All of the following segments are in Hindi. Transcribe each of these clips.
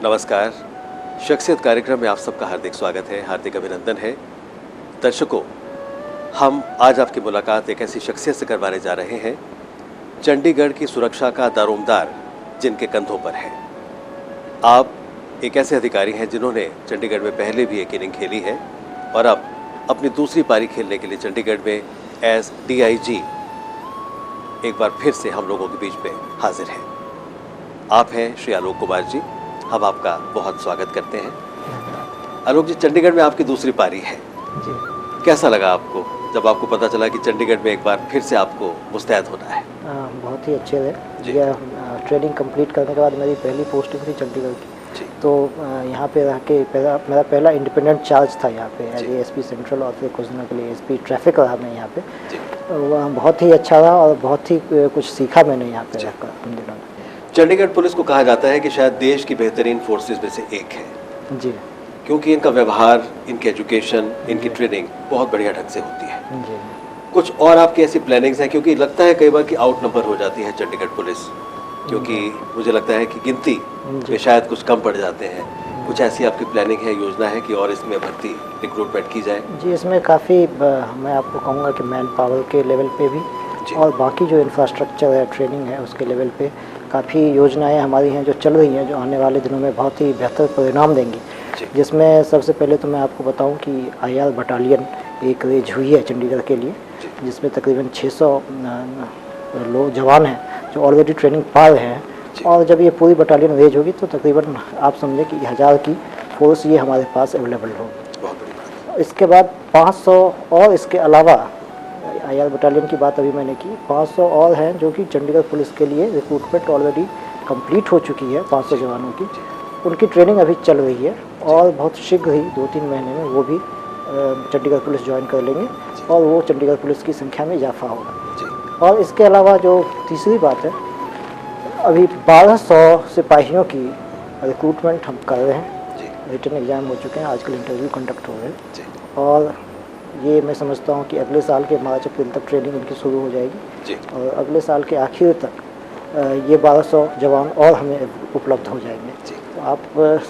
नमस्कार। शख्सियत कार्यक्रम में आप सबका हार्दिक स्वागत है, हार्दिक अभिनंदन है। दर्शकों, हम आज आपकी मुलाकात एक ऐसी शख्सियत से करवाने जा रहे हैं, चंडीगढ़ की सुरक्षा का दारोमदार जिनके कंधों पर है। आप एक ऐसे अधिकारी हैं जिन्होंने चंडीगढ़ में पहले भी एक इनिंग खेली है और अब अपनी दूसरी पारी खेलने के लिए चंडीगढ़ में एज DIG एक बार फिर से हम लोगों के बीच में हाजिर हैं। आप हैं श्री आलोक कुमार जी। हम आपका बहुत स्वागत करते हैं। आलोक जी, चंडीगढ़ में आपकी दूसरी पारी है जी। कैसा लगा आपको जब आपको पता चला कि चंडीगढ़ में एक बार फिर से आपको मुस्तैद होना है? बहुत ही अच्छे जी। थे। ट्रेनिंग कंप्लीट करने के बाद मेरी पहली पोस्टिंग थी चंडीगढ़ की, तो यहाँ पे रह के मेरा पहला इंडिपेंडेंट चार्ज था यहाँ पे एज ASP सेंट्रल, और फिर कुछ दिनों के लिए ASP ट्रैफिक रहा मैं यहाँ पे। तो वह बहुत ही अच्छा रहा और बहुत ही कुछ सीखा मैंने यहाँ पे रहकर उन दिनों में। चंडीगढ़ पुलिस को कहा जाता है कि शायद देश की बेहतरीन फोर्सेस में से एक है जी, क्योंकि इनका व्यवहार, इनकी एजुकेशन, इनकी ट्रेनिंग बहुत बढ़िया ढंग से होती है। जी। कुछ और आपकी ऐसी प्लानिंग्स हैं? क्योंकि लगता है कई बार कि आउट नंबर हो जाती है चंडीगढ़ पुलिस, क्योंकि मुझे लगता है कि गिनती में शायद कुछ कम पड़ जाते हैं। कुछ ऐसी आपकी प्लानिंग है, योजना है कि और इसमें भर्ती रिक्रूटमेंट की जाए? जी, इसमें काफ़ी मैं आपको कहूँगा कि मैन पावर के लेवल पे भी और बाकी जो इंफ्रास्ट्रक्चर है, ट्रेनिंग है, उसके लेवल पे काफ़ी योजनाएं हमारी हैं जो चल रही हैं, जो आने वाले दिनों में बहुत ही बेहतर परिणाम देंगी। जिसमें सबसे पहले तो मैं आपको बताऊं कि IR बटालियन एक रेज हुई है चंडीगढ़ के लिए, जिसमें तकरीबन 600 लोग जवान हैं जो ऑलरेडी ट्रेनिंग पा रहे हैं। और जब ये पूरी बटालियन रेज होगी तो तकरीबन आप समझें कि 1000 की फोर्स ये हमारे पास अवेलेबल होगी। इसके बाद 500 और इसके अलावा IR बटालियन की बात अभी मैंने की, 500 और हैं जो कि चंडीगढ़ पुलिस के लिए रिक्रूटमेंट ऑलरेडी कंप्लीट हो चुकी है। 500 जवानों की उनकी ट्रेनिंग अभी चल रही है और बहुत शीघ्र ही 2-3 महीने में वो भी चंडीगढ़ पुलिस ज्वाइन कर लेंगे और वो चंडीगढ़ पुलिस की संख्या में इजाफा होगा। और इसके अलावा जो तीसरी बात है, अभी 1200 सिपाहियों की रिक्रूटमेंट हम कर रहे हैं। रिटन एग्ज़ाम हो चुके हैं, आजकल इंटरव्यू कंडक्ट हो रहे हैं और ये मैं समझता हूँ कि अगले साल के मार्च अप्रैल तक ट्रेनिंग इनकी शुरू हो जाएगी और अगले साल के आखिर तक ये 1200 जवान और हमें उपलब्ध हो जाएंगे। तो आप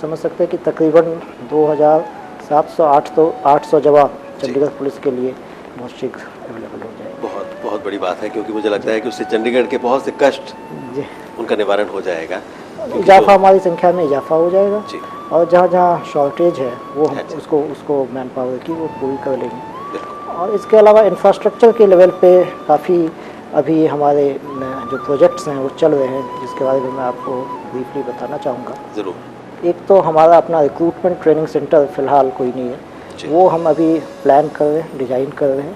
समझ सकते हैं कि तकरीबन 2700-800 जवान चंडीगढ़ पुलिस के लिए बहुत शीघ्र अवेलेबल हो जाएंगे। बहुत बहुत बड़ी बात है, क्योंकि मुझे लगता है कि उससे चंडीगढ़ के बहुत से कष्ट उनका निवारण हो जाएगा। इजाफा, हमारी संख्या में इजाफा हो जाएगा और जहाँ जहाँ शॉर्टेज है वो हम उसको मैन पावर की वो पूरी कर लेंगे। और इसके अलावा इंफ्रास्ट्रक्चर के लेवल पे काफ़ी अभी हमारे जो प्रोजेक्ट्स हैं वो चल रहे हैं, जिसके बारे में मैं आपको ब्रीफली बताना चाहूँगा। ज़रूर। एक तो हमारा अपना रिक्रूटमेंट ट्रेनिंग सेंटर फ़िलहाल कोई नहीं है, वो हम अभी प्लान कर रहे हैं, डिज़ाइन कर रहे हैं।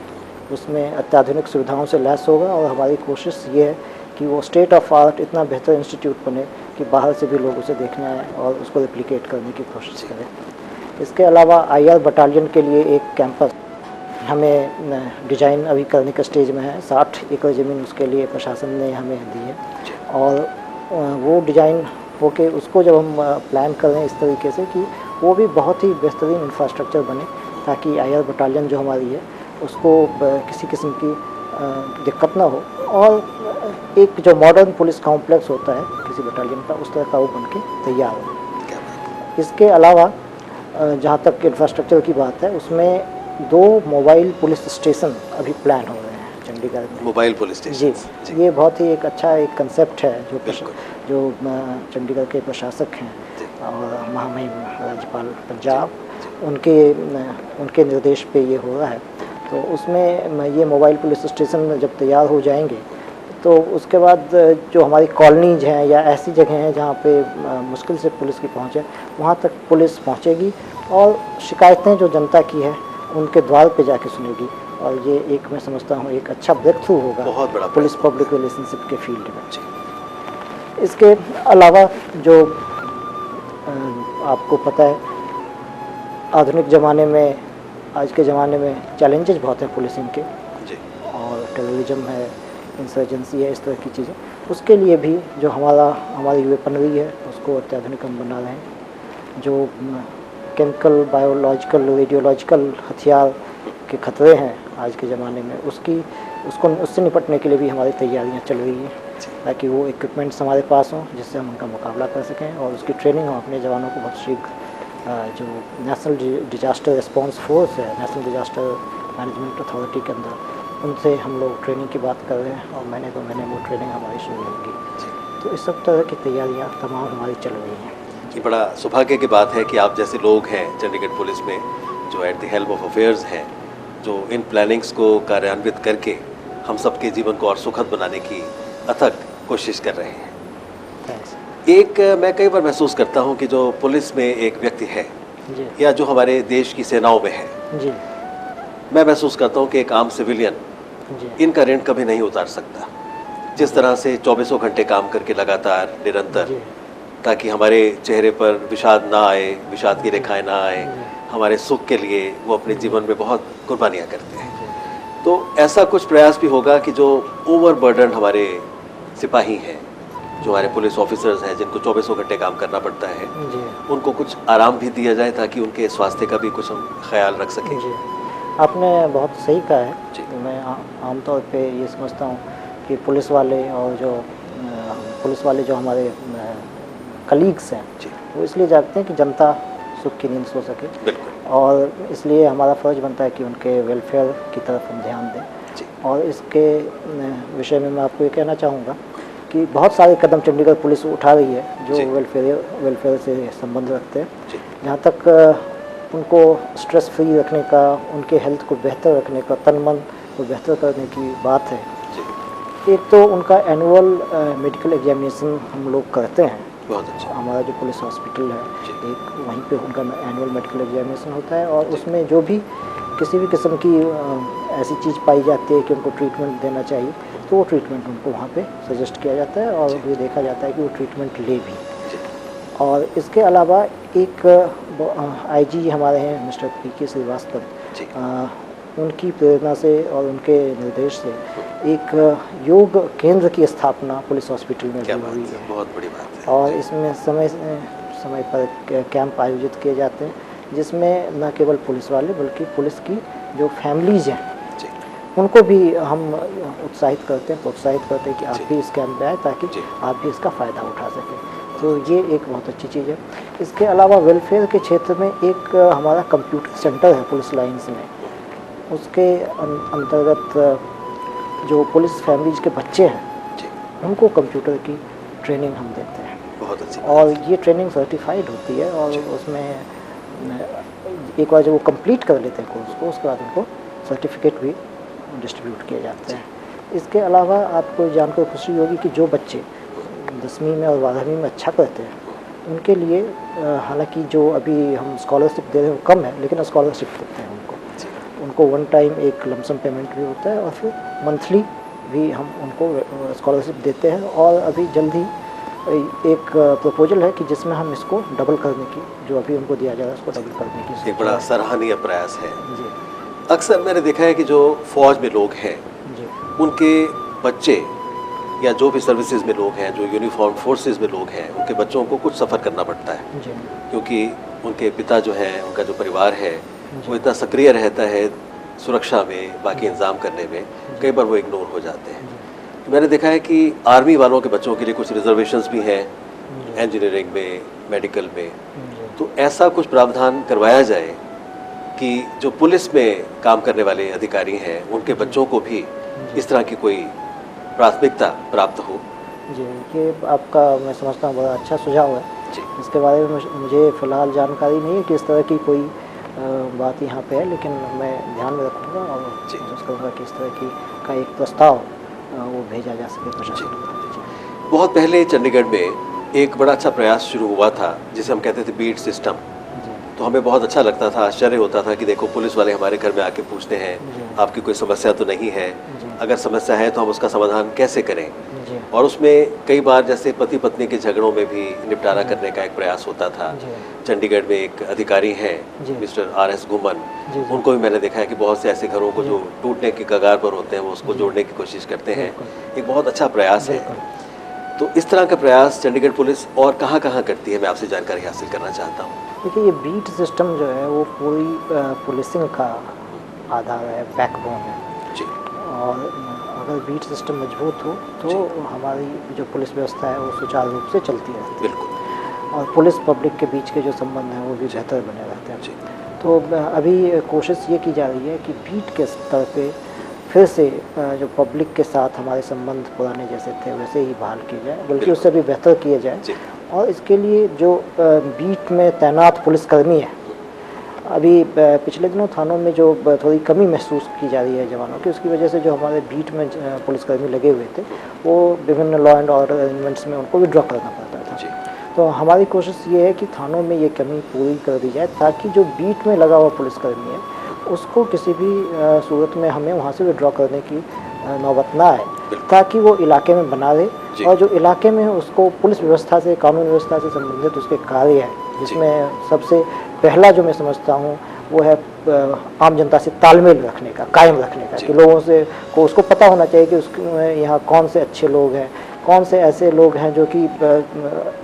उसमें अत्याधुनिक सुविधाओं से लैस होगा और हमारी कोशिश ये है कि वो स्टेट ऑफ आर्ट इतना बेहतर इंस्टीट्यूट बने कि बाहर से भी लोग उसे देखने आएँ और उसको रेप्लिकेट करने की कोशिश करें। इसके अलावा IR बटालियन के लिए एक कैंपस हमें डिज़ाइन अभी करने के स्टेज में है। 60 एकड़ ज़मीन उसके लिए प्रशासन ने हमें दी है और वो डिज़ाइन होके उसको जब हम प्लान कर रहे हैं इस तरीके से कि वो भी बहुत ही बेहतरीन इंफ्रास्ट्रक्चर बने, ताकि IR बटालियन जो हमारी है उसको किसी किस्म की दिक्कत ना हो और एक जो मॉडर्न पुलिस कॉम्प्लेक्स होता है किसी बटालियन का, उस तरह का वो बन के तैयार हो। इसके अलावा जहाँ तक इंफ्रास्ट्रक्चर की बात है, उसमें 2 मोबाइल पुलिस स्टेशन अभी प्लान हो रहे हैं चंडीगढ़ में। मोबाइल पुलिस स्टेशन जी, ये बहुत ही एक अच्छा एक कंसेप्ट है जो चंडीगढ़ के प्रशासक हैं और महामहिम राज्यपाल पंजाब, उनके निर्देश पे ये हो रहा है। तो उसमें ये मोबाइल पुलिस स्टेशन जब तैयार हो जाएंगे तो उसके बाद जो हमारी कॉलोनीज हैं या ऐसी जगह हैं जहाँ पे मुश्किल से पुलिस की पहुँच है, वहाँ तक पुलिस पहुँचेगी और शिकायतें जो जनता की है उनके द्वार पे जाके सुनेगी और ये एक मैं समझता हूँ एक अच्छा ब्रेक थ्रू होगा बहुत बड़ा पुलिस पब्लिक रिलेशनशिप के फील्ड में। इसके अलावा जो आपको पता है, आधुनिक ज़माने में, आज के ज़माने में चैलेंजेस बहुत हैं पुलिसिंग के और टेररिज्म है, इंसर्जेंसी है, इस तरह की चीज़ें। उसके लिए भी जो हमारी वेपनरी है उसको अत्याधुनिक हम बना रहे हैं। जो केमिकल, बायोलॉजिकल, रेडियोलॉजिकल हथियार के खतरे हैं आज के ज़माने में, उससे निपटने के लिए भी हमारी तैयारियां चल रही हैं। ताकि वो इक्विपमेंट्स हमारे पास हों जिससे हम उनका मुकाबला कर सकें, और उसकी ट्रेनिंग हम अपने जवानों को बहुत शीघ्र जो नेशनल डिजास्टर रिस्पांस फोर्स है, नेशनल डिजास्टर मैनेजमेंट अथॉरिटी के अंदर, उनसे हम लोग ट्रेनिंग की बात कर रहे हैं और महीने दो महीने वो ट्रेनिंग हमारी शुरू होगी। तो इस सब तरह की तैयारियाँ तमाम हमारी चल रही हैं। ये बड़ा सौभाग्य की बात है कि आप जैसे लोग हैं चंडीगढ़ पुलिस में जो at the help of affairs हैं, जो इन प्लानिंग्स को कार्यान्वित करके हम सबके जीवन को और सुखद बनाने की अथक कोशिश कर रहे हैं। थैंक्स एक मैं कई बार महसूस करता हूँ कि जो पुलिस में एक व्यक्ति है जी। या जो हमारे देश की सेनाओं में है, जी मैं महसूस करता हूँ कि एक आम सिविलियन जी इनका ऋण कभी नहीं उतार सकता। जिस तरह से 24 घंटे काम करके लगातार निरंतर, जी ताकि हमारे चेहरे पर विषाद ना आए, विषाद की रेखाएं ना आए, हमारे सुख के लिए वो अपने जीवन में बहुत कुर्बानियाँ करते हैं। तो ऐसा कुछ प्रयास भी होगा कि जो ओवरबर्डन हमारे सिपाही हैं, जो हमारे पुलिस ऑफिसर्स हैं, जिनको 24 घंटे काम करना पड़ता है, जी उनको कुछ आराम भी दिया जाए ताकि उनके स्वास्थ्य का भी कुछ हम ख्याल रख सकें। जी, आपने बहुत सही कहा है। जी। मैं आमतौर पे ये समझता हूँ कि पुलिस वाले और पुलिस वाले जो हमारे कलीग्स हैं, जी वो इसलिए जागते हैं कि जनता सुख की नींद सो सके, बिल्कुल। और इसलिए हमारा फ़र्ज़ बनता है कि उनके वेलफेयर की तरफ हम ध्यान दें। जी और इसके विषय में मैं आपको ये कहना चाहूँगा कि बहुत सारे कदम चंडीगढ़ पुलिस उठा रही है जो जी। वेलफेयर से संबंध रखते हैं। जी जहाँ तक उनको स्ट्रेस फ्री रखने का, उनके हेल्थ को बेहतर रखने का, तन मन को बेहतर करने की बात है, जी एक तो उनका एनुअल मेडिकल एग्जामिनेशन हम लोग करते हैं। बहुत अच्छा। हमारा जो पुलिस हॉस्पिटल है, जी। एक वहीं पे उनका एनुअल मेडिकल एग्जामिनेशन होता है, और उसमें जो भी किसी भी किस्म की ऐसी चीज़ पाई जाती है कि उनको ट्रीटमेंट देना चाहिए, तो वो ट्रीटमेंट उनको वहाँ पे सजेस्ट किया जाता है और ये देखा जाता है कि वो ट्रीटमेंट ले भी। और इसके अलावा एक आईजी हमारे हैं मिस्टर पीके श्रीवास्तव, जी उनकी प्रेरणा से और उनके निर्देश से एक योग केंद्र की स्थापना पुलिस हॉस्पिटल में क्या भी बात हुई है, है, बहुत बड़ी बात है। और इसमें समय पर कैंप आयोजित किए जाते हैं, जिसमें न केवल पुलिस वाले बल्कि पुलिस की जो फैमिलीज़ हैं जी उनको भी हम प्रोत्साहित करते हैं कि आप जी। भी इस कैंप में आए ताकि जी। आप भी इसका फ़ायदा उठा सकें। तो ये एक बहुत अच्छी चीज़ है। इसके अलावा वेलफेयर के क्षेत्र में एक हमारा कंप्यूटर सेंटर है पुलिस लाइंस में, उसके अंतर्गत जो पुलिस फैमिलीज़ के बच्चे हैं जी उनको कंप्यूटर की ट्रेनिंग हम देते हैं, बहुत अच्छी और ये ट्रेनिंग सर्टिफाइड होती है, और उसमें एक बार जब वो कंप्लीट कर लेते हैं कोर्स को, उसके बाद उनको सर्टिफिकेट भी डिस्ट्रीब्यूट किए जाते हैं। इसके अलावा आपको जानकर खुशी होगी कि जो बच्चे 10वीं में और 12वीं में अच्छा करते हैं उनके लिए हालांकि जो अभी हम स्कॉलरशिप दे रहे हैं वो कम है, लेकिन स्कॉलरशिप देते हैं उनको वन टाइम एक लमसम पेमेंट भी होता है, और फिर मंथली भी हम उनको स्कॉलरशिप देते हैं। और अभी जल्द ही एक प्रपोजल है कि जिसमें हम इसको डबल करने की, जो अभी उनको दिया जा रहा है उसको डबल करने की एक बड़ा सराहनीय प्रयास है। जी अक्सर मैंने देखा है कि जो फौज में लोग हैं, जी उनके बच्चे या जो भी सर्विसेज में लोग हैं, जो यूनिफॉर्म फोर्सेज में लोग हैं, उनके बच्चों को कुछ सफ़र करना पड़ता है, जी क्योंकि उनके पिता जो हैं, उनका जो परिवार है जी। वो इतना सक्रिय रहता है सुरक्षा में, बाकी इंतजाम करने में, कई बार वो इग्नोर हो जाते हैं। तो मैंने देखा है कि आर्मी वालों के बच्चों के लिए कुछ रिजर्वेशंस भी हैं इंजीनियरिंग में, मेडिकल में, तो ऐसा कुछ प्रावधान करवाया जाए कि जो पुलिस में काम करने वाले अधिकारी हैं उनके बच्चों को भी इस तरह की कोई प्राथमिकता प्राप्त हो। जी, ये आपका मैं समझता हूँ बड़ा अच्छा सुझाव है। जी इसके बारे में मुझे फ़िलहाल जानकारी नहीं है कि इस तरह की कोई बात यहाँ पे है, लेकिन मैं ध्यान में रखूँगा और कोशिश करूँगा कि इस तरह की का एक प्रस्ताव वो भेजा जा सके प्रशासन को। बहुत पहले चंडीगढ़ में एक बड़ा अच्छा प्रयास शुरू हुआ था जिसे हम कहते थे बीट सिस्टम। तो हमें बहुत अच्छा लगता था, आश्चर्य होता था कि देखो पुलिस वाले हमारे घर में आके पूछते हैं आपकी कोई समस्या तो नहीं है, अगर समस्या है तो हम उसका समाधान कैसे करें। और उसमें कई बार जैसे पति पत्नी के झगड़ों में भी निपटारा करने का एक प्रयास होता था। चंडीगढ़ में एक अधिकारी हैं मिस्टर RS घुमन, उनको भी मैंने देखा है कि बहुत से ऐसे घरों को जो टूटने की कगार पर होते हैं वो उसको जोड़ने की कोशिश करते हैं। एक बहुत अच्छा प्रयास है। तो इस तरह का प्रयास चंडीगढ़ पुलिस और कहाँ कहाँ करती है, मैं आपसे जानकारी हासिल करना चाहता हूँ। देखिए, ये बीट सिस्टम जो है वो पूरी पुलिसिंग का आधार है, बैकबोन है। जी। और अगर बीट सिस्टम मजबूत हो तो हमारी जो पुलिस व्यवस्था है वो सुचारू रूप से चलती रहती है। बिल्कुल। और पुलिस पब्लिक के बीच के जो संबंध हैं वो भी बेहतर बने रहते हैं। जी। तो अभी कोशिश ये की जा रही है कि बीट के स्तर पे फिर से जो पब्लिक के साथ हमारे संबंध पुराने जैसे थे वैसे ही बहाल किए जाए, बल्कि उससे भी बेहतर किए जाए। जी। और इसके लिए जो बीट में तैनात पुलिसकर्मी है, अभी पिछले दिनों थानों में जो थोड़ी कमी महसूस की जा रही है जवानों की, उसकी वजह से जो हमारे बीट में पुलिसकर्मी लगे हुए थे वो विभिन्न लॉ एंड ऑर्डर अरेंजमेंट्स में उनको विड्रॉ करना पड़ता था। जी। तो हमारी कोशिश ये है कि थानों में ये कमी पूरी कर दी जाए, ताकि जो बीट में लगा हुआ पुलिसकर्मी है उसको किसी भी सूरत में हमें वहाँ से विड्रॉ करने की नौबत ना आए, ताकि वो इलाके में बना रहे। और जो इलाके में उसको पुलिस व्यवस्था से, कानून व्यवस्था से संबंधित उसके कार्य है, जिसमें सबसे पहला जो मैं समझता हूँ वो है आम जनता से तालमेल रखने का, कायम रखने का, कि लोगों से को उसको पता होना चाहिए कि उसके यहाँ कौन से अच्छे लोग हैं, कौन से ऐसे लोग हैं जो कि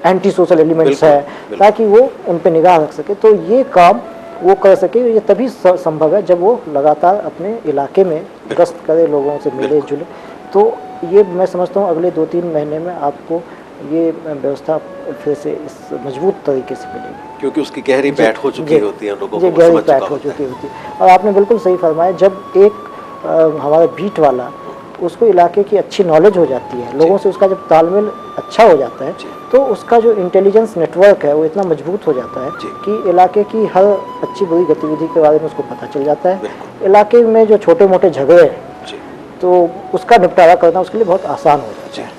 एंटी सोशल एलिमेंट्स है, ताकि वो उन पर निगाह रख सके। तो ये काम वो कर सके, ये तभी संभव है जब वो लगातार अपने इलाके में गश्त करे, लोगों से मिले जुले। तो ये मैं समझता हूँ अगले 2-3 महीने में आपको ये व्यवस्था फिर से इस मजबूत तरीके से मिलेगी, क्योंकि उसकी गहरी बैठ हो चुकी होती है, लोगों को गहरी समझ बैठ चुका हो होता चुकी होती है। और आपने बिल्कुल सही फरमाया, जब एक हमारा बीट वाला उसको इलाके की अच्छी नॉलेज हो जाती है, लोगों से उसका जब तालमेल अच्छा हो जाता है, तो उसका जो इंटेलिजेंस नेटवर्क है वो इतना मजबूत हो जाता है कि इलाके की हर अच्छी बुरी गतिविधि के बारे में उसको पता चल जाता है। इलाके में जो छोटे मोटे झगड़े हैं तो उसका निपटारा करना उसके लिए बहुत आसान हो जाता है,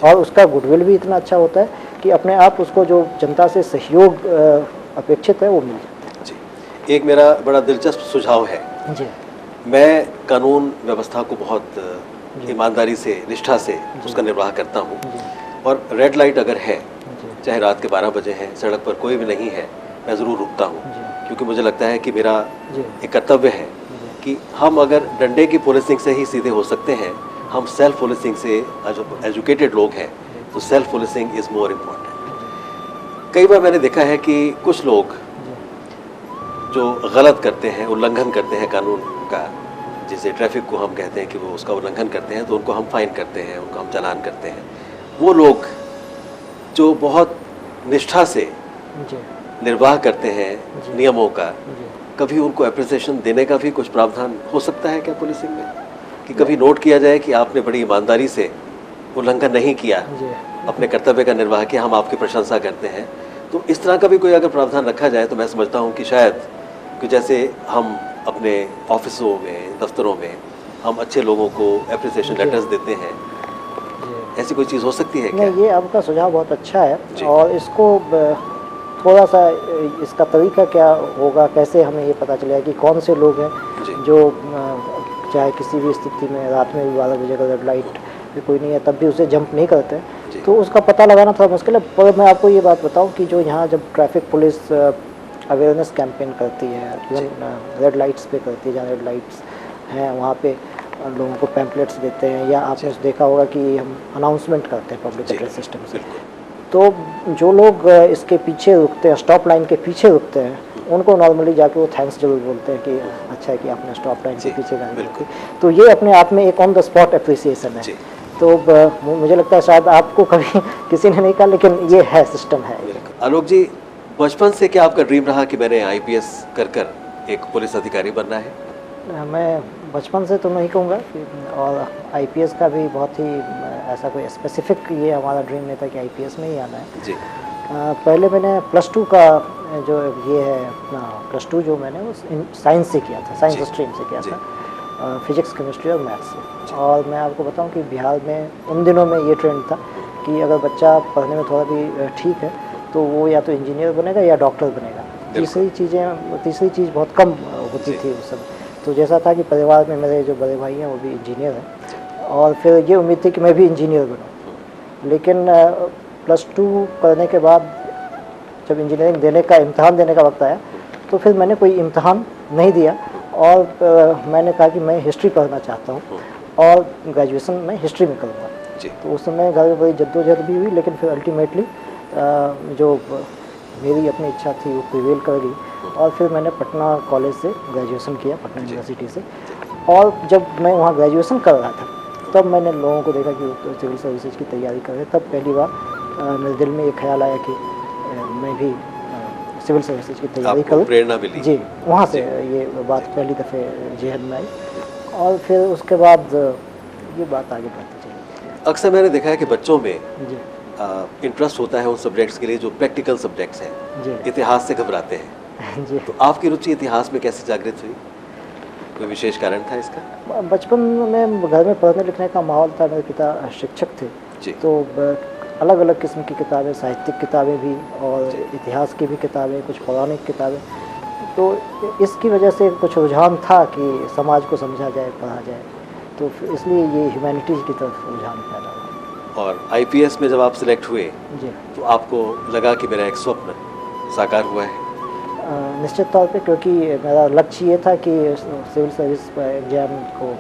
और उसका गुडविल भी इतना अच्छा होता है कि अपने आप उसको जो जनता से सहयोग अपेक्षित है वो मिल जाता है। जी। एक मेरा बड़ा दिलचस्प सुझाव है। जी। मैं कानून व्यवस्था को बहुत ईमानदारी से, निष्ठा से उसका निर्वाह करता हूँ, और रेड लाइट अगर है, चाहे रात के 12 बजे हैं, सड़क पर कोई भी नहीं है, मैं ज़रूर रुकता हूँ, क्योंकि मुझे लगता है कि मेरा एक कर्तव्य है कि हम अगर डंडे की पुलिसिंग से ही सीधे हो सकते हैं, हम सेल्फ पुलिसिंग से, जो एजुकेटेड लोग हैं, तो self policing is more important. कई बार मैंने देखा है कि कुछ लोग जो गलत करते हैं, उल्लंघन करते हैं कानून का, जिसे ट्रैफिक को हम कहते हैं कि वो उसका उल्लंघन करते हैं, तो उनको हम फाइन करते हैं, उनको हम चालान करते हैं। वो लोग जो बहुत निष्ठा से निर्वाह करते हैं नियमों का, कभी उनको एप्रिसिएशन देने का भी कुछ प्रावधान हो सकता है क्या पुलिसिंग में, कि कभी नोट किया जाए कि आपने बड़ी ईमानदारी से उल्लंघन नहीं किया, अपने कर्तव्य का निर्वाह किया, हम आपकी प्रशंसा करते हैं। तो इस तरह का भी कोई अगर प्रावधान रखा जाए तो मैं समझता हूँ कि शायद कि जैसे हम अपने ऑफिसों में, दफ्तरों में हम अच्छे लोगों को एप्रिसिएशन लेटर्स देते हैं, ऐसी कोई चीज़ हो सकती है क्या? नहीं, ये आपका सुझाव बहुत अच्छा है, और इसको थोड़ा सा इसका तरीका क्या होगा, कैसे हमें ये पता चलेगा कि कौन से लोग हैं जो चाहे किसी भी स्थिति में रात में भी 12 बजे का रेड लाइट भी कोई नहीं है तब भी उसे जंप नहीं करते, तो उसका पता लगाना थोड़ा मुश्किल है। पर मैं आपको ये बात बताऊं कि जो यहाँ जब ट्रैफिक पुलिस अवेयरनेस कैंपेन करती है, इवन रेड लाइट्स पे करती है, जहाँ रेड लाइट्स हैं वहाँ पे लोगों को पैम्पलेट्स देते हैं, या आपने देखा होगा कि हम अनाउंसमेंट करते हैं पब्लिक एड्रेस सिस्टम से, तो जो लोग इसके पीछे रुकते हैं, स्टॉप लाइन के पीछे रुकते हैं, उनको नॉर्मली जाके वो थैंक्स जरूर बोलते हैं कि अच्छा है कि आपने स्टॉप लाइन के पीछे गाड़ी रोकी। तो ये अपने आप में एक ऑन द स्पॉट अप्रिसिएशन है। तो मुझे लगता है शायद आपको कभी किसी ने नहीं कहा, लेकिन ये है, सिस्टम है। आलोक जी, बचपन से क्या आपका ड्रीम रहा कि मैंने IPS कर एक पुलिस अधिकारी बनना है? मैं बचपन से तो नहीं कहूँगा, और IPS का भी बहुत ही ऐसा कोई स्पेसिफिक ये हमारा ड्रीम नहीं था कि IPS में ही आना है जी। पहले मैंने +2 का जो ये है अपना +2 जो मैंने वो साइंस से किया था, साइंस स्ट्रीम से किया था, फिजिक्स, केमिस्ट्री और मैथ्स से। और मैं आपको बताऊं कि बिहार में उन दिनों में ये ट्रेंड था कि अगर बच्चा पढ़ने में थोड़ा भी ठीक है तो वो या तो इंजीनियर बनेगा या डॉक्टर बनेगा, तीसरी चीज़ बहुत कम होती थी उस समय। तो जैसा था कि परिवार में मेरे जो बड़े भाई हैं वो भी इंजीनियर हैं, और फिर ये उम्मीद थी कि मैं भी इंजीनियर बनूं। लेकिन +2 करने के बाद जब इंजीनियरिंग देने का इम्तहान देने का वक्त आया तो फिर मैंने कोई इम्तहान नहीं दिया, और मैंने कहा कि मैं हिस्ट्री पढ़ना चाहता हूँ और ग्रेजुएशन मैं हिस्ट्री में करूँगा। तो उस समय घर में बड़ी जद्दोजहद भी हुई, लेकिन फिर अल्टीमेटली जो मेरी अपनी इच्छा थी वो प्रिवेल कर गई, और फिर मैंने पटना कॉलेज से ग्रेजुएशन किया, पटना यूनिवर्सिटी से। और जब मैं वहाँ ग्रेजुएशन कर रहा था तब मैंने लोगों को देखा कि वो तो सिविल सर्विसेज की तैयारी कर रहे हैं। तब पहली बार मेरे दिल में ये ख्याल आया कि मैं भी सिविल सर्विसेज की तैयारी आपको करूँ। प्रेरणा मिली। जी, वहाँ से ये बात पहली दफ़े जहन में आई और फिर उसके बाद ये बात आगे बढ़ती चली। अक्सर मैंने देखा है कि बच्चों में जी इंटरेस्ट होता है उन सब्जेक्ट्स के लिए जो प्रैक्टिकल सब्जेक्ट्स हैं, जी इतिहास से घबराते हैं। जी। तो आपकी रुचि इतिहास में कैसे जागृत हुई? कोई विशेष कारण था इसका? बचपन में घर में पढ़ने लिखने का माहौल था। मेरे पिता शिक्षक थे, जी तो अलग अलग किस्म की किताबें, साहित्यिक किताबें भी और जी। इतिहास की भी किताबें, कुछ पौराणिक किताबें। तो इसकी वजह से कुछ रुझान था कि समाज को समझा जाए, पढ़ा जाए, तो इसलिए ये ह्यूमैनिटीज़ की तरफ रुझान पैदा हुआ। और आईपीएस में जब आप सिलेक्ट हुए जी तो आपको लगा कि मेरा एक स्वप्न साकार हुआ है? निश्चित तौर पे, क्योंकि मेरा लक्ष्य ये था कि सिविल सर्विस एग्ज़ाम को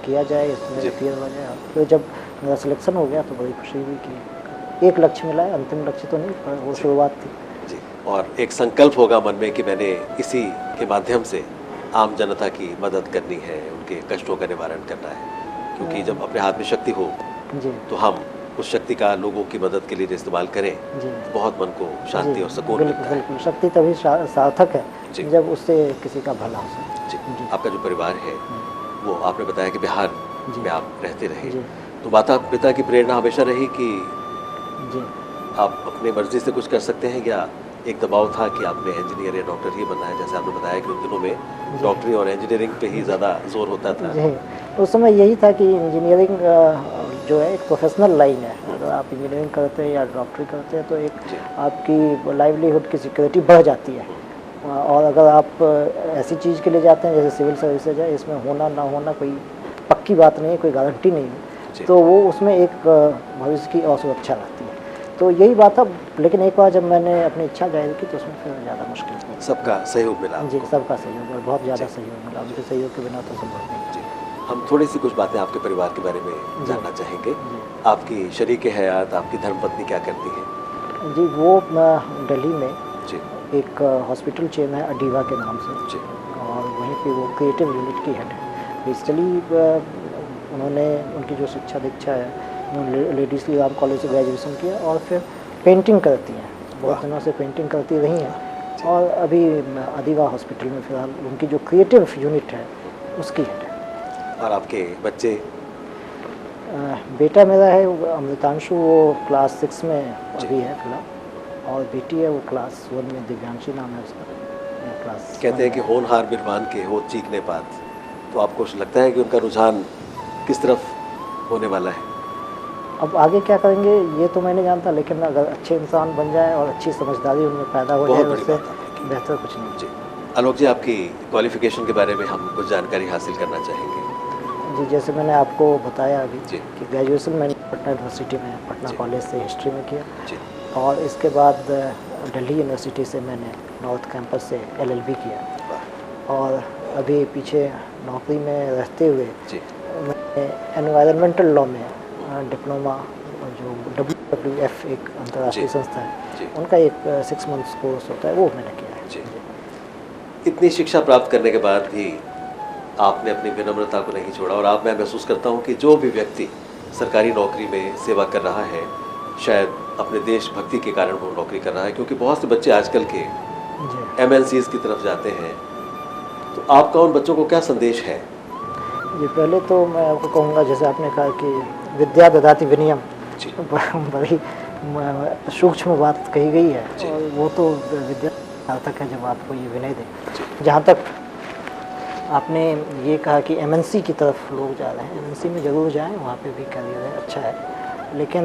किया जाए, इसमें जी। क्लियर हो जाए। तो जब मेरा सिलेक्शन हो गया तो बड़ी खुशी हुई कि एक लक्ष्य मिला है, अंतिम लक्ष्य तो नहीं पर वो शुरुआत थी। जी। और एक संकल्प होगा मन में कि मैंने इसी के माध्यम से आम जनता की मदद करनी है, उनके कष्टों का निवारण करना है, क्योंकि जब अपने हाथ में शक्ति हो जी तो हम उस शक्ति का लोगों की मदद के लिए इस्तेमाल करें, जी बहुत मन को शांति जी, और सुकून बिल्कुल मिलता है। बिल्कुल। शक्ति तभी सार्थक जी। है जब उससे किसी का भला हो सके। जी। जी। आपका जो परिवार है वो आपने बताया कि बिहार जी। में आप रहते रहे, जी तो माता पिता की प्रेरणा हमेशा रही कि जी आप अपने मर्जी से कुछ कर सकते हैं, या एक दबाव था कि आपने इंजीनियर या डॉक्टर ही बनना है? जैसे आपने बताया कि उन दिनों में डॉक्टरी और इंजीनियरिंग पे ही ज़्यादा जोर होता था। जी। उस समय यही था कि इंजीनियरिंग जो है एक प्रोफेशनल लाइन है। अगर आप इंजीनियरिंग करते हैं या डॉक्टरी करते हैं तो एक जी। आपकी लाइवलीहुड की सिक्योरिटी बढ़ जाती है। और अगर आप ऐसी चीज़ के लिए जाते हैं जैसे सिविल सर्विसेज है, इसमें होना ना होना कोई पक्की बात नहीं है, कोई गारंटी नहीं जी। है, तो वो उसमें एक भविष्य की असुरक्षा रहती है। तो यही बात था। लेकिन एक बार जब मैंने अपनी इच्छा जाहिर की तो उसमें फिर ज़्यादा मुश्किल थी। सबका सहयोग मिला जी, आपको? सबका सहयोग और बहुत ज़्यादा जी। सहयोग मिला। उनके सहयोग के बिना तो संभव नहीं। जी। हम थोड़ी सी कुछ बातें आपके परिवार के बारे में जी। जानना चाहेंगे। जी आपकी शरीक हयात, आपकी धर्मपत्नी क्या करती है? जी, वो दिल्ली में जी एक हॉस्पिटल चेन है अडीवा के नाम से, जी और वहीं पे वो क्रिएटिव यूनिट की हेड है। बेसिकली उन्होंने उनकी जो शिक्षा दीक्षा है, उन्होंने लेडी श्री राम कॉलेज से ग्रेजुएशन किया और फिर पेंटिंग करती हैं, बहुत दिनों से पेंटिंग करती रही हैं। और अभी अडीवा हॉस्पिटल में फ़िलहाल उनकी जो क्रिएटिव यूनिट है उसकी हेड है। और आपके बच्चे? बेटा मेरा है अमृतांशु, वो क्लास 6 में अभी है फिलहाल, और बेटी है वो क्लास 1 में, दिव्यांशी नाम है उसका, क्लास। कहते हैं कि होनहार बिरबान के हो चीखने पात, तो आपको लगता है कि उनका रुझान किस तरफ होने वाला है? अब आगे क्या करेंगे ये तो मैं नहीं जानता, लेकिन अगर अच्छे इंसान बन जाए और अच्छी समझदारी उनमें पैदा हो जाए, बहुत बड़ी उससे बात आपने बेहतर कुछ नहीं। जी। आलोक जी, आपकी क्वालिफिकेशन के बारे में हम कुछ जानकारी हासिल करना चाहेंगे। जी, जैसे मैंने आपको बताया अभी जी। कि ग्रेजुएशन मैंने पटना यूनिवर्सिटी में, पटना जी। कॉलेज से हिस्ट्री में किया, जी और इसके बाद दिल्ली यूनिवर्सिटी से मैंने नॉर्थ कैंपस से LLB किया, वाह। और अभी पीछे नौकरी में रहते हुए जी मैंने एनवायरमेंटल लॉ में डिप्लोमा, जो WWF एक अंतर्राष्ट्रीय जी। संस्था है, जी। उनका एक 6 मंथ्स कोर्स होता है, वो मैंने किया है। जी। इतनी शिक्षा प्राप्त करने के बाद भी आपने अपनी विनम्रता को नहीं छोड़ा, और आप, मैं महसूस करता हूँ कि जो भी व्यक्ति सरकारी नौकरी में सेवा कर रहा है, शायद अपने देशभक्ति के कारण वो नौकरी कर रहा है, क्योंकि बहुत से बच्चे आजकल के जी MNCs की तरफ जाते हैं। तो आपका उन बच्चों को क्या संदेश है? जी, पहले तो मैं आपको कहूँगा, जैसे आपने कहा कि विद्या ददाति विनयम, जी बड़ी सूक्ष्म बात कही गई है, जी। और वो तो विद्या सार्थक है जब आपको ये विनय दे। जी जहाँ तक आपने ये कहा कि MNC की तरफ लोग जा रहे हैं, MNC में ज़रूर जाएं, वहाँ पे भी करियर है, अच्छा है, लेकिन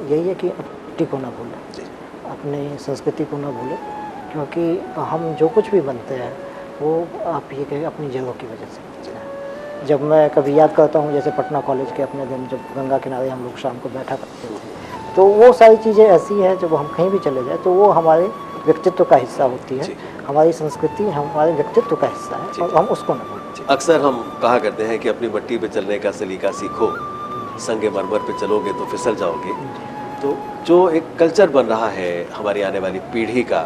यही है कि अपनी को ना भूलें, जी अपनी संस्कृति को ना भूलें, क्योंकि हम जो कुछ भी बनते हैं वो आप ये कहें अपनी जड़ों की वजह से बनते हैं। जब मैं कभी याद करता हूँ, जैसे पटना कॉलेज के अपने दिन, जब गंगा किनारे हम लोग शाम को बैठा करते थे, तो वो सारी चीज़ें ऐसी हैं, जब हम कहीं भी चले जाए तो वो हमारे व्यक्तित्व का हिस्सा होती है, जी। हमारी संस्कृति हमारे व्यक्तित्व का हिस्सा है, जी। और हम उसको न भूलें। अक्सर हम कहा करते हैं कि अपनी मट्टी पे चलने का सलीका सीखो, संगे मरमर पे चलोगे तो फिसल जाओगे। तो जो एक कल्चर बन रहा है हमारी आने वाली पीढ़ी का,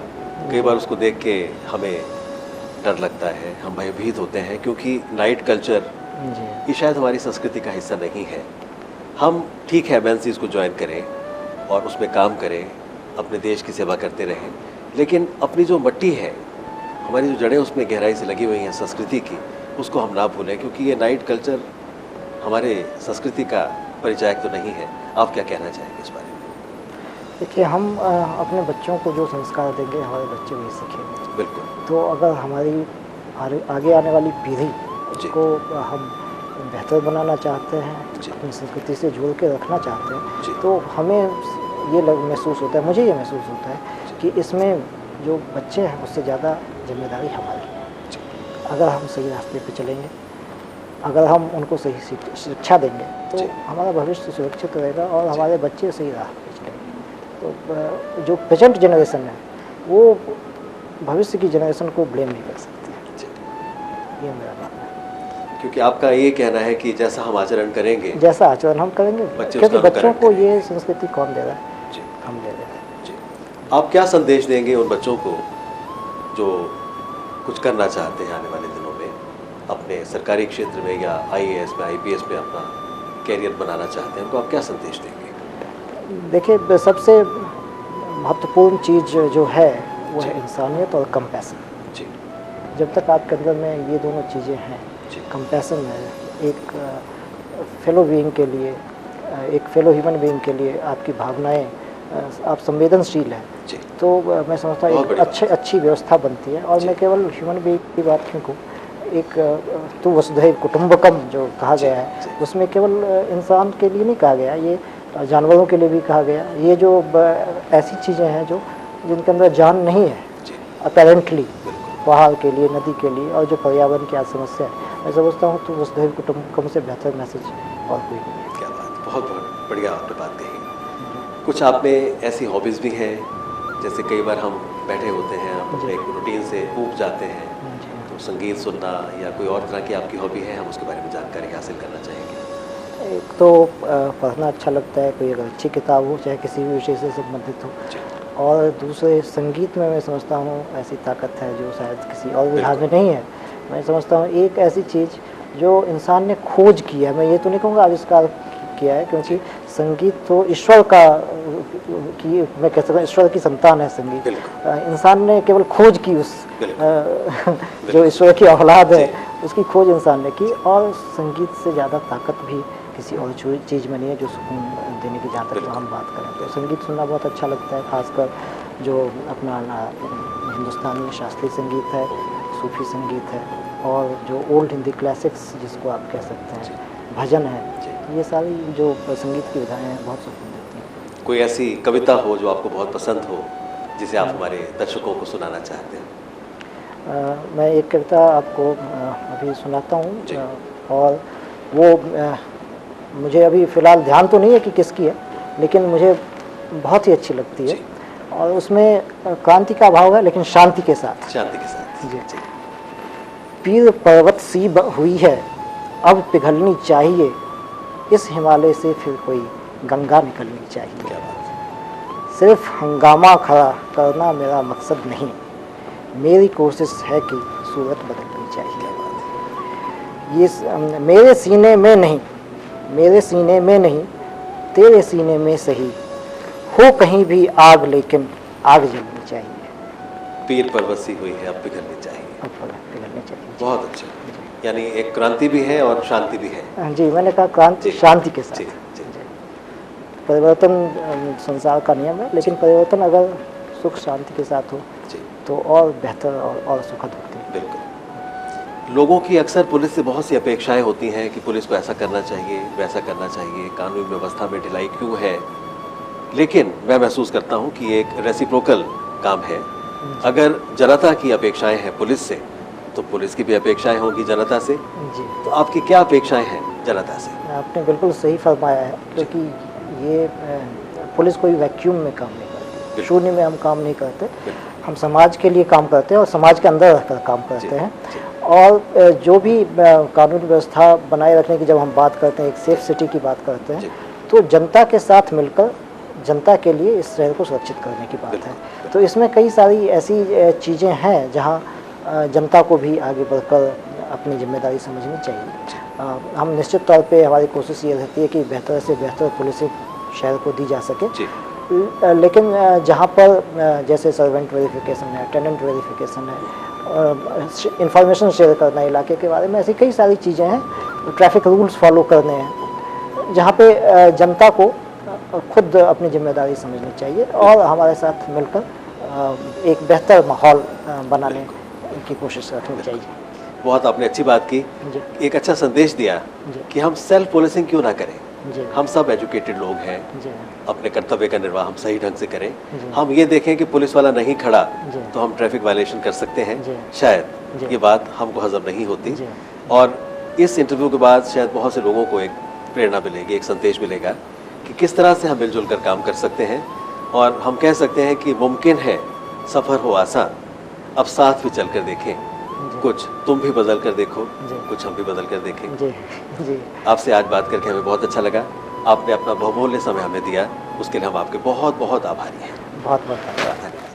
कई बार उसको देख के हमें डर लगता है, हम भयभीत होते हैं, क्योंकि नाइट कल्चर जी ये शायद हमारी संस्कृति का हिस्सा नहीं है। हम ठीक है एमएनसीज को ज्वाइन करें और उसमें काम करें, अपने देश की सेवा करते रहें, लेकिन अपनी जो मिट्टी है, हमारी जो जड़ें उसमें गहराई से लगी हुई हैं संस्कृति की, उसको हम ना भूलें, क्योंकि ये नाइट कल्चर हमारे संस्कृति का परिचायक तो नहीं है। आप क्या कहना चाहेंगे इस बारे में? देखिए, हम अपने बच्चों को जो संस्कार देंगे हमारे बच्चे वही सीखेंगे। बिल्कुल। तो अगर हमारी आगे आने वाली पीढ़ी को हम बेहतर बनाना चाहते हैं, अपनी संस्कृति से जोड़ के रखना चाहते हैं, तो हमें ये महसूस होता है, मुझे ये महसूस होता है कि इसमें जो बच्चे हैं उससे ज़्यादा जिम्मेदारी हमारी है। अगर हम सही रास्ते पे चलेंगे, अगर हम उनको सही शिक्षा देंगे, तो हमारा भविष्य सुरक्षित रहेगा और हमारे बच्चे सही राह पे चलेंगे। तो जो प्रेजेंट जनरेशन है वो भविष्य की जनरेशन को ब्लेम नहीं कर सकती है, ये मेरा मानना है। क्योंकि आपका ये कहना है कि जैसा हम आचरण करेंगे, जैसा आचरण हम करेंगे, क्योंकि बच्चों को ये संस्कृति कौन दे रहा है? हम दे रहे हैं। जी। आप क्या संदेश देंगे उन बच्चों को जो कुछ करना चाहते हैं आने वाले दिनों में, अपने सरकारी क्षेत्र में या आईएएस में, आईपीएस में अपना कैरियर बनाना चाहते हैं, उनको आप क्या संदेश देंगे? देखिए, सबसे महत्वपूर्ण चीज़ जो है वो है इंसानियत और कंपैशन। जी। जब तक आपके अंदर में ये दोनों चीज़ें हैं, कंपैशन है, एक फेलो बीइंग के लिए, एक फेलो ह्यूमन बीइंग के लिए आपकी भावनाएं, आप संवेदनशील हैं, तो मैं समझता हूँ एक अच्छी व्यवस्था बनती है। और मैं केवल ह्यूमन बीइंग की बात क्यों कहूँ, एक तो वसुधैव कुटुंबकम जो कहा गया है, उसमें केवल इंसान के लिए नहीं कहा गया, ये जानवरों के लिए भी कहा गया। ये जो ऐसी चीज़ें हैं जो जिनके अंदर जान नहीं है अपेरेंटली, पहाड़ के लिए, नदी के लिए, और जो पर्यावरण की आज समस्या है, मैं समझता हूँ तो वसुधैव कुटुंबकम से बेहतर मैसेज और कोई नहीं है। क्या बात, बहुत बहुत बढ़िया आपने बात कही। कुछ आप में ऐसी हॉबीज़ भी हैं, जैसे कई बार हम बैठे होते हैं, हम अपने एक रूटीन से ऊब जाते हैं, तो संगीत सुनना या कोई और तरह की आपकी हॉबी है, हम उसके बारे में जानकारी हासिल करना चाहेंगे। एक तो पढ़ना अच्छा लगता है, कोई अगर अच्छी किताब हो, चाहे किसी भी विषय से संबंधित हो, और दूसरे संगीत में मैं समझता हूँ ऐसी ताकत है जो शायद किसी और विधा में नहीं है। मैं समझता हूँ एक ऐसी चीज़ जो इंसान ने खोज की है, मैं ये तो नहीं कहूँगा आविष्कार किया है, क्योंकि संगीत तो ईश्वर का की, मैं कह सकता हूँ ईश्वर की संतान है संगीत। इंसान ने केवल खोज की, उस जो ईश्वर की औलाद है उसकी खोज इंसान ने की। और संगीत से ज़्यादा ताकत भी किसी और चीज़ में नहीं है जो सुकून देने की, जहाँ तक हम बात करें तो संगीत सुनना बहुत अच्छा लगता है। खासकर जो अपना हिंदुस्तानी शास्त्रीय संगीत है, सूफी संगीत है, और जो ओल्ड हिंदी क्लासिक्स जिसको आप कह सकते हैं, भजन है, ये सारी जो संगीत की विधाएँ हैं बहुत सुकून देती हैं। कोई ऐसी कविता हो जो आपको बहुत पसंद हो, जिसे आप हमारे दर्शकों को सुनाना चाहते हैं? मैं एक कविता आपको अभी सुनाता हूँ, और वो मुझे अभी फ़िलहाल ध्यान तो नहीं है कि किसकी है, लेकिन मुझे बहुत ही अच्छी लगती है। और उसमें क्रांति का भाव है, लेकिन शांति के साथ। शांति के साथ। जी। पीर पर्वत सी हुई है, अब पिघलनी चाहिए, इस हिमालय से फिर कोई गंगा निकलनी चाहिए। क्या बात है। सिर्फ हंगामा खड़ा करना मेरा मकसद नहीं, मेरी कोशिश है कि सूरत बदलनी चाहिए। ये मेरे सीने में नहीं, मेरे सीने में नहीं, तेरे सीने में सही, हो कहीं भी आग लेकिन आग जलनी चाहिए। पीर पर्वत सी हुई है, अब पिघलनी चाहिए। अब पिघलनी चाहिए। बहुत अच्छा, यानी एक क्रांति भी है और शांति भी है। जी, मैंने कहा क्रांति शांति के साथ। जी। परिवर्तन संसार का नियम है, लेकिन परिवर्तन अगर सुख शांति के साथ हो तो और बेहतर और सुखद होती है। बिल्कुल। लोगों की अक्सर पुलिस से बहुत सी अपेक्षाएं होती हैं कि पुलिस को ऐसा करना चाहिए, वैसा करना चाहिए, कानून व्यवस्था में ढिलाई क्यों है, लेकिन मैं महसूस करता हूं कि एक रेसिप्रोकल काम है। अगर जनता की अपेक्षाएं हैं पुलिस से, तो पुलिस की भी अपेक्षाएं होंगी जनता से। जी। तो आपकी क्या अपेक्षाएं हैं जनता से? आपने बिल्कुल सही फरमाया है, क्योंकि ये पुलिस कोई वैक्यूम में काम नहीं करती, शून्य में हम काम नहीं करते, हम समाज के लिए काम करते हैं और समाज के अंदर रहकर काम करते हैं। और जो भी कानून व्यवस्था बनाए रखने की जब हम बात करते हैं, एक सेफ सिटी की बात करते हैं, तो जनता के साथ मिलकर जनता के लिए इस शहर को सुरक्षित करने की बात है। तो इसमें कई सारी ऐसी चीज़ें हैं जहां जनता को भी आगे बढ़कर अपनी जिम्मेदारी समझनी चाहिए। हम निश्चित तौर पे हमारी कोशिश ये रहती है कि बेहतर से बेहतर पुलिसिंग शहर को दी जा सके। जी। लेकिन जहाँ पर जैसे सर्वेंट वेरिफिकेशन है, टेनेंट वेरिफिकेशन है, इंफॉर्मेशन शेयर करना इलाके के बारे में, ऐसी कई सारी चीज़ें हैं, ट्रैफिक रूल्स फॉलो करने हैं, जहाँ पे जनता को खुद अपनी जिम्मेदारी समझनी चाहिए और हमारे साथ मिलकर एक बेहतर माहौल बनाने की कोशिश रखनी चाहिए। बहुत आपने अच्छी बात की, जी एक अच्छा संदेश दिया जी कि हम सेल्फ पुलिसिंग क्यों ना करें। जी हम सब एजुकेटेड लोग हैं, जी अपने कर्तव्य का निर्वाह हम सही ढंग से करें। जी। हम ये देखें कि पुलिस वाला नहीं खड़ा जी। तो हम ट्रैफिक वायलेशन कर सकते हैं। जी। शायद जी। ये बात हमको हजम नहीं होती। जी। और इस इंटरव्यू के बाद शायद बहुत से लोगों को एक प्रेरणा मिलेगी, एक संदेश मिलेगा कि किस तरह से हम मिलजुल कर काम कर सकते हैं। और हम कह सकते हैं कि मुमकिन है सफ़र हो आसान, अब साथ भी चल कर देखें। कुछ तुम भी बदल कर देखो, कुछ हम भी बदल कर देखें। जी जी। आपसे आज बात करके हमें बहुत अच्छा लगा। आपने अपना बहुमूल्य समय हमें दिया, उसके लिए हम आपके बहुत बहुत आभारी हैं। बहुत बहुत धन्यवाद।